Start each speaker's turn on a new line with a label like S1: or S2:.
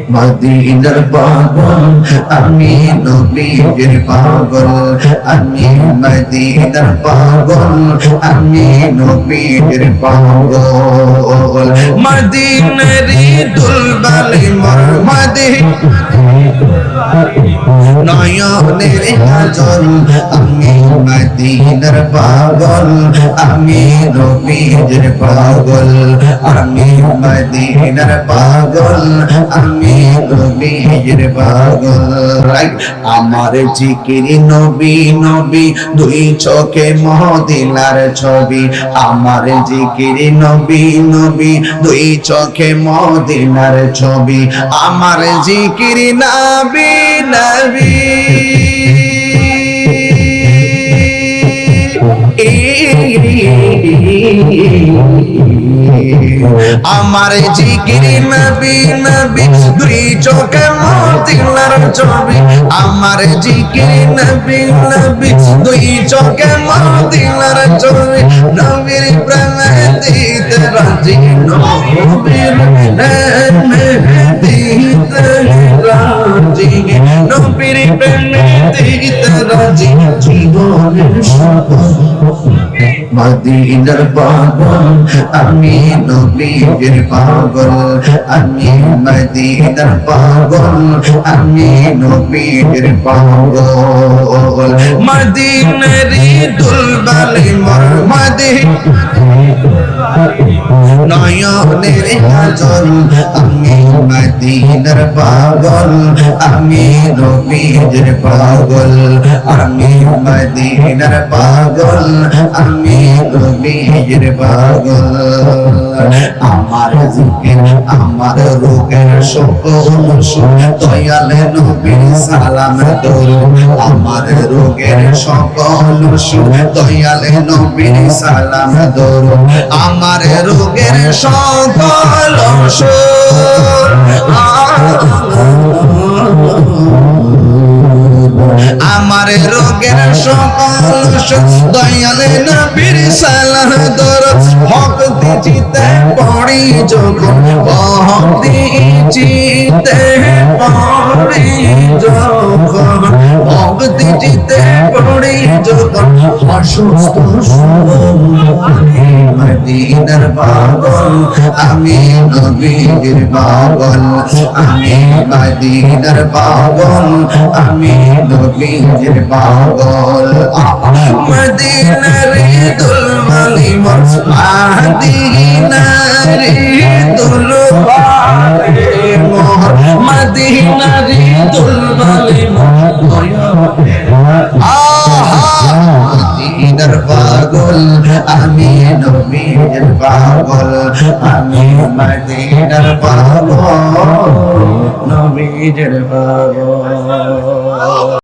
S1: মদিনার পাগল আমি নবীর পাগল আমি মদিনার পাগল আমি নবীর পাগল মদিনারি দুলবালি মোর নয়নের কাজল আমি মদিনার পাগল আমি নবীর পাগল আমি মদিনার পাগল আমি নবীর পাগল আমার জিকির নবী নবী দুই চোখে মদিনার ছবি আমার জিকির নবী নবী দুই চোখে মদিনার ছবি আমার জিকির নবী নবী আমার জিকির নবী নবী দুই চোখে মদিনার ছবি আমার জিকির নবী নবী দুই চোখে মদিনার ছবি নবীর প্রেমে দিতে রাজি নবীর প্রেমে দিতে রাজি নবীর প্রেমে দিতে রাজি জীবনের মদিনার পাগল আমি নবীর পাগল আমি মদিনার পাগল আমি নবীর পাগল মদিনারি দুলবালি মোর নয়নের কাজল আমি মদিনার পাগল আমি নবীর পাগল আমি মদিনার পাগল আমি নবীর পাগল আমার জিকির আমার রোগের সকল দয়াল নবীর সালাম দরুদ আমার রোগের সকল দয়াল নবীর সালাম দরুদ আমার রোগের সকল আমার রোগের সকল দয়াল নবীর সালাম দরুদ হক দিতে পড়ি যখন হক দিতে পড়ি যখন হক দিতে পড়ি যখন অসুস্থ মদিনার পাগল আমি নবীর পাগল আমি মদিনার পাগল আমি নবীর পাগল মদিনার দুলবালি মোর মদিনার দুলবালি মোর মদিনার দুলবালি মোর মদিনার পাগল আমি নবীর পাগল আমি মদিনার পাগল নবীর পাগল